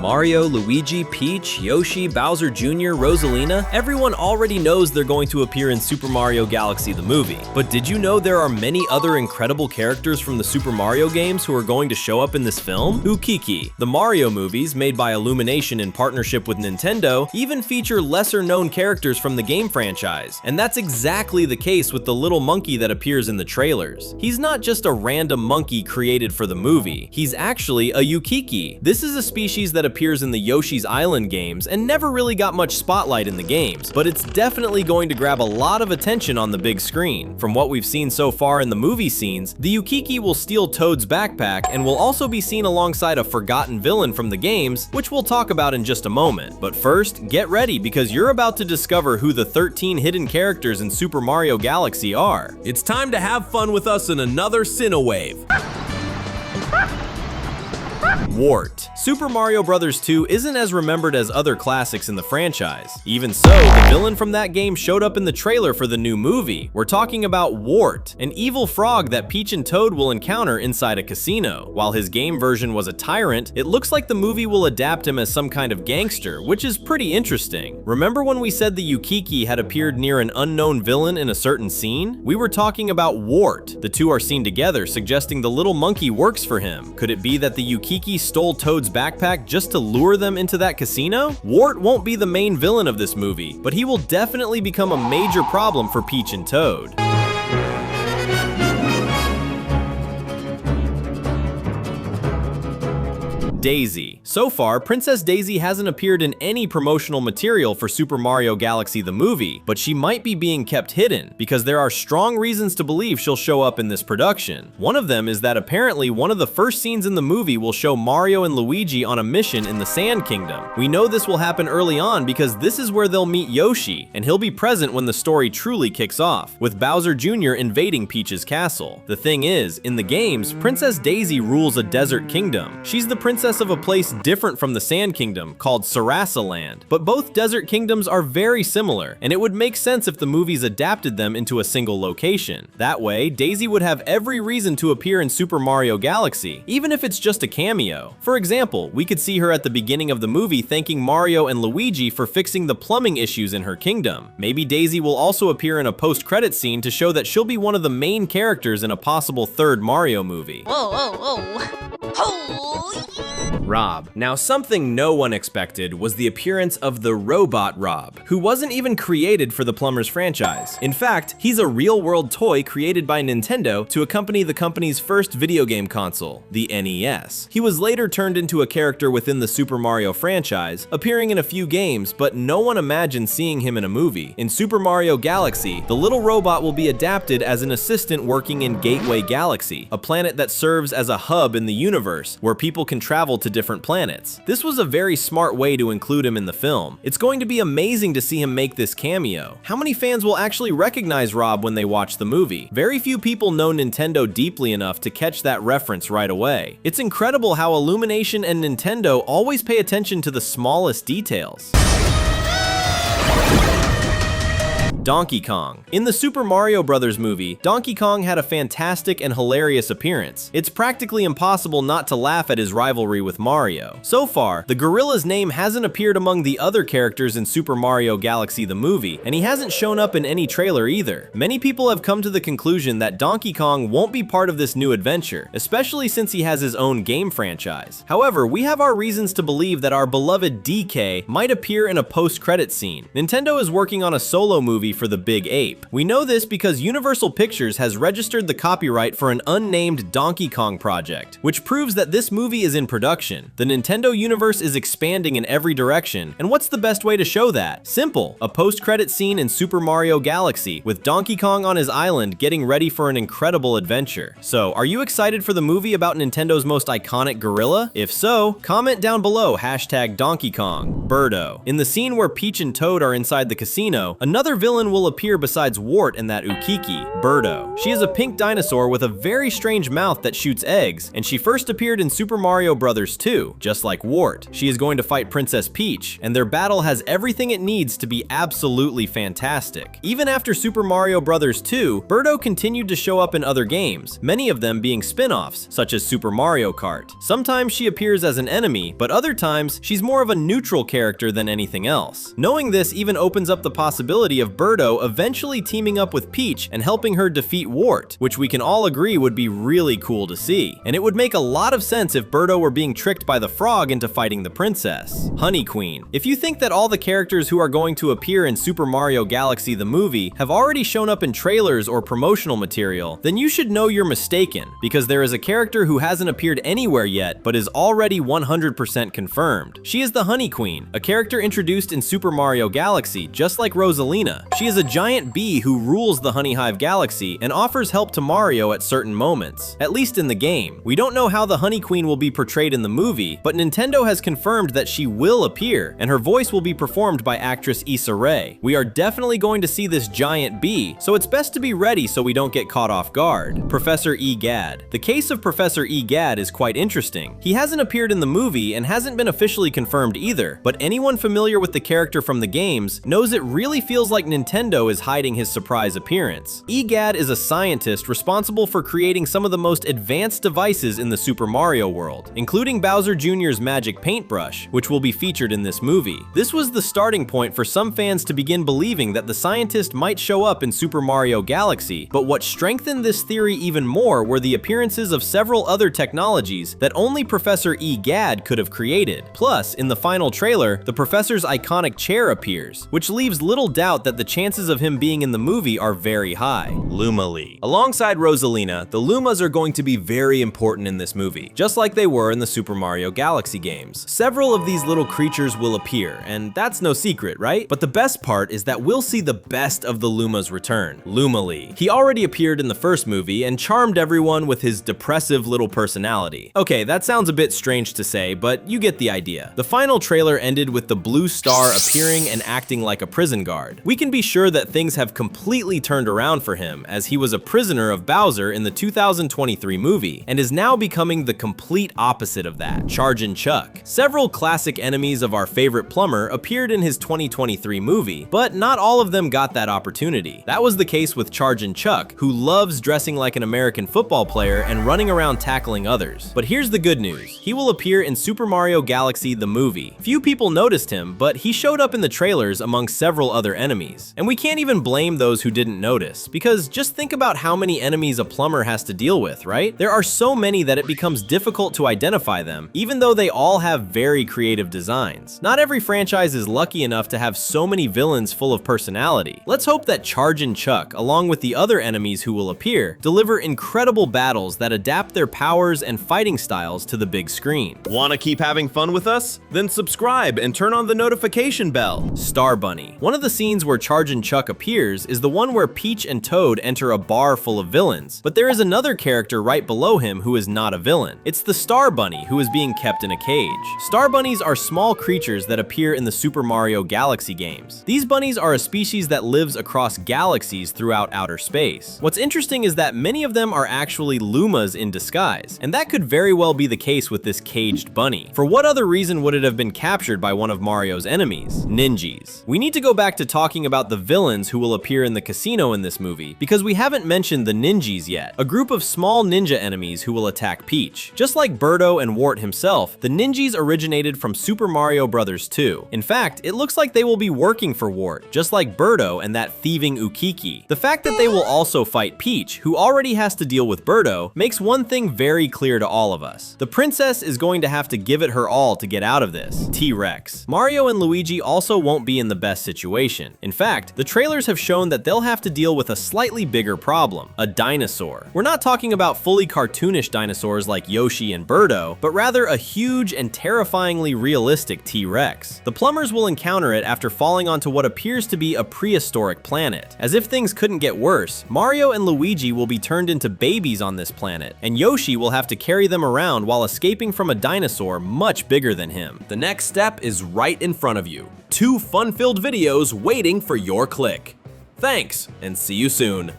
Mario, Luigi, Peach, Yoshi, Bowser Jr., Rosalina, everyone already knows they're going to appear in Super Mario Galaxy the movie. But did you know there are many other incredible characters from the Super Mario games who are going to show up in this film? Ukiki. The Mario movies, made by Illumination in partnership with Nintendo, even feature lesser-known characters from the game franchise. And that's exactly the case with the little monkey that appears in the trailers. He's not just a random monkey created for the movie. He's actually a Ukiki. This is a species that appears in the Yoshi's Island games and never really got much spotlight in the games, but it's definitely going to grab a lot of attention on the big screen. From what we've seen so far in the movie scenes, the Ukiki will steal Toad's backpack and will also be seen alongside a forgotten villain from the games, which we'll talk about in just a moment. But first, get ready because you're about to discover who the 13 hidden characters in Super Mario Galaxy are. It's time to have fun with us in another Cinewave. Wart. Super Mario Bros. 2 isn't as remembered as other classics in the franchise. Even so, the villain from that game showed up in the trailer for the new movie. We're talking about Wart, an evil frog that Peach and Toad will encounter inside a casino. While his game version was a tyrant, it looks like the movie will adapt him as some kind of gangster, which is pretty interesting. Remember when we said the Ukiki had appeared near an unknown villain in a certain scene? We were talking about Wart. The two are seen together, suggesting the little monkey works for him. Could it be that the Ukiki stole Toad's backpack just to lure them into that casino? Wart won't be the main villain of this movie, but he will definitely become a major problem for Peach and Toad. Daisy. So far, Princess Daisy hasn't appeared in any promotional material for Super Mario Galaxy the movie, but she might be being kept hidden because there are strong reasons to believe she'll show up in this production. One of them is that apparently one of the first scenes in the movie will show Mario and Luigi on a mission in the Sand Kingdom. We know this will happen early on because this is where they'll meet Yoshi, and he'll be present when the story truly kicks off, with Bowser Jr. invading Peach's castle. The thing is, in the games, Princess Daisy rules a desert kingdom. She's the princess of a place different from the Sand Kingdom called Sarasa Land, but both desert kingdoms are very similar, and it would make sense if the movies adapted them into a single location. That way, Daisy would have every reason to appear in Super Mario Galaxy, even if it's just a cameo. For example, we could see her at the beginning of the movie thanking Mario and Luigi for fixing the plumbing issues in her kingdom. Maybe Daisy will also appear in a post-credit scene to show that she'll be one of the main characters in a possible third Mario movie. Whoa, whoa, whoa. Oh, Rob. Now, something no one expected was the appearance of the robot Rob, who wasn't even created for the Plumbers franchise. In fact, he's a real-world toy created by Nintendo to accompany the company's first video game console, the NES. He was later turned into a character within the Super Mario franchise, appearing in a few games, but no one imagined seeing him in a movie. In Super Mario Galaxy, the little robot will be adapted as an assistant working in Gateway Galaxy, a planet that serves as a hub in the universe where people can travel to different planets. This was a very smart way to include him in the film. It's going to be amazing to see him make this cameo. How many fans will actually recognize Rob when they watch the movie? Very few people know Nintendo deeply enough to catch that reference right away. It's incredible how Illumination and Nintendo always pay attention to the smallest details. Donkey Kong. In the Super Mario Bros. Movie, Donkey Kong had a fantastic and hilarious appearance. It's practically impossible not to laugh at his rivalry with Mario. So far, the gorilla's name hasn't appeared among the other characters in Super Mario Galaxy the movie, and he hasn't shown up in any trailer either. Many people have come to the conclusion that Donkey Kong won't be part of this new adventure, especially since he has his own game franchise. However, we have our reasons to believe that our beloved DK might appear in a post-credit scene. Nintendo is working on a solo movie for the Big Ape. We know this because Universal Pictures has registered the copyright for an unnamed Donkey Kong project, which proves that this movie is in production. The Nintendo universe is expanding in every direction, and what's the best way to show that? Simple, a post-credit scene in Super Mario Galaxy, with Donkey Kong on his island getting ready for an incredible adventure. So, are you excited for the movie about Nintendo's most iconic gorilla? If so, comment down below #DonkeyKong. Berto. In the scene where Peach and Toad are inside the casino, another villain villain will appear besides Wart and that Ukiki, Berto. She is a pink dinosaur with a very strange mouth that shoots eggs, and she first appeared in Super Mario Bros. 2, just like Wart. She is going to fight Princess Peach, and their battle has everything it needs to be absolutely fantastic. Even after Super Mario Bros. 2, Berto continued to show up in other games, many of them being spin-offs, such as Super Mario Kart. Sometimes she appears as an enemy, but other times she's more of a neutral character than anything else. Knowing this even opens up the possibility of Berto eventually teaming up with Peach and helping her defeat Wart, which we can all agree would be really cool to see. And it would make a lot of sense if Berto were being tricked by the frog into fighting the princess. Honey Queen. If you think that all the characters who are going to appear in Super Mario Galaxy the movie have already shown up in trailers or promotional material, then you should know you're mistaken, because there is a character who hasn't appeared anywhere yet but is already 100% confirmed. She is the Honey Queen, a character introduced in Super Mario Galaxy, just like Rosalina. She is a giant bee who rules the Honey Hive Galaxy and offers help to Mario at certain moments, at least in the game. We don't know how the Honey Queen will be portrayed in the movie, but Nintendo has confirmed that she will appear, and her voice will be performed by actress Issa Rae. We are definitely going to see this giant bee, so it's best to be ready so we don't get caught off guard. Professor Egad. The case of Professor Egad is quite interesting. He hasn't appeared in the movie and hasn't been officially confirmed either, but anyone familiar with the character from the games knows it really feels like Nintendo is hiding his surprise appearance. Egad is a scientist responsible for creating some of the most advanced devices in the Super Mario world, including Bowser Jr.'s magic paintbrush, which will be featured in this movie. This was the starting point for some fans to begin believing that the scientist might show up in Super Mario Galaxy, but what strengthened this theory even more were the appearances of several other technologies that only Professor Egad could have created. Plus, in the final trailer, the professor's iconic chair appears, which leaves little doubt that the chances of him being in the movie are very high. Lumali. Alongside Rosalina, the Lumas are going to be very important in this movie, just like they were in the Super Mario Galaxy games. Several of these little creatures will appear, and that's no secret, right? But the best part is that we'll see the best of the Lumas return, Lumali. He already appeared in the first movie and charmed everyone with his depressive little personality. Okay, that sounds a bit strange to say, but you get the idea. The final trailer ended with the blue star appearing and acting like a prison guard. We can be sure that things have completely turned around for him, as he was a prisoner of Bowser in the 2023 movie, and is now becoming the complete opposite of that, Chargin' Chuck. Several classic enemies of our favorite plumber appeared in his 2023 movie, but not all of them got that opportunity. That was the case with Chargin' Chuck, who loves dressing like an American football player and running around tackling others. But here's the good news. He will appear in Super Mario Galaxy the movie. Few people noticed him, but he showed up in the trailers among several other enemies. And we can't even blame those who didn't notice, because just think about how many enemies a plumber has to deal with, right? There are so many that it becomes difficult to identify them, even though they all have very creative designs. Not every franchise is lucky enough to have so many villains full of personality. Let's hope that Chargin' Chuck, along with the other enemies who will appear, deliver incredible battles that adapt their powers and fighting styles to the big screen. Want to keep having fun with us? Then subscribe and turn on the notification bell. Star Bunny. One of the scenes where Chargin' Chuck appears is the one where Peach and Toad enter a bar full of villains, but there is another character right below him who is not a villain. It's the Star Bunny, who is being kept in a cage. Star bunnies are small creatures that appear in the Super Mario Galaxy games. These bunnies are a species that lives across galaxies throughout outer space. What's interesting is that many of them are actually Lumas in disguise, and that could very well be the case with this caged bunny. For what other reason would it have been captured by one of Mario's enemies? Ninjis. We need to go back to talking about the villains who will appear in the casino in this movie, because we haven't mentioned the Ninjis yet, a group of small ninja enemies who will attack Peach. Just like Berto and Wart himself, the Ninjis originated from Super Mario Bros. 2. In fact, it looks like they will be working for Wart, just like Berto and that thieving Ukiki. The fact that they will also fight Peach, who already has to deal with Berto, makes one thing very clear to all of us. The princess is going to have to give it her all to get out of this. T-Rex. Mario and Luigi also won't be in the best situation. In fact, the trailers have shown that they'll have to deal with a slightly bigger problem, a dinosaur. We're not talking about fully cartoonish dinosaurs like Yoshi and Berto, but rather a huge and terrifyingly realistic T-Rex. The plumbers will encounter it after falling onto what appears to be a prehistoric planet. As if things couldn't get worse, Mario and Luigi will be turned into babies on this planet, and Yoshi will have to carry them around while escaping from a dinosaur much bigger than him. The next step is right in front of you. 2 fun-filled videos waiting for your click. Thanks, and see you soon.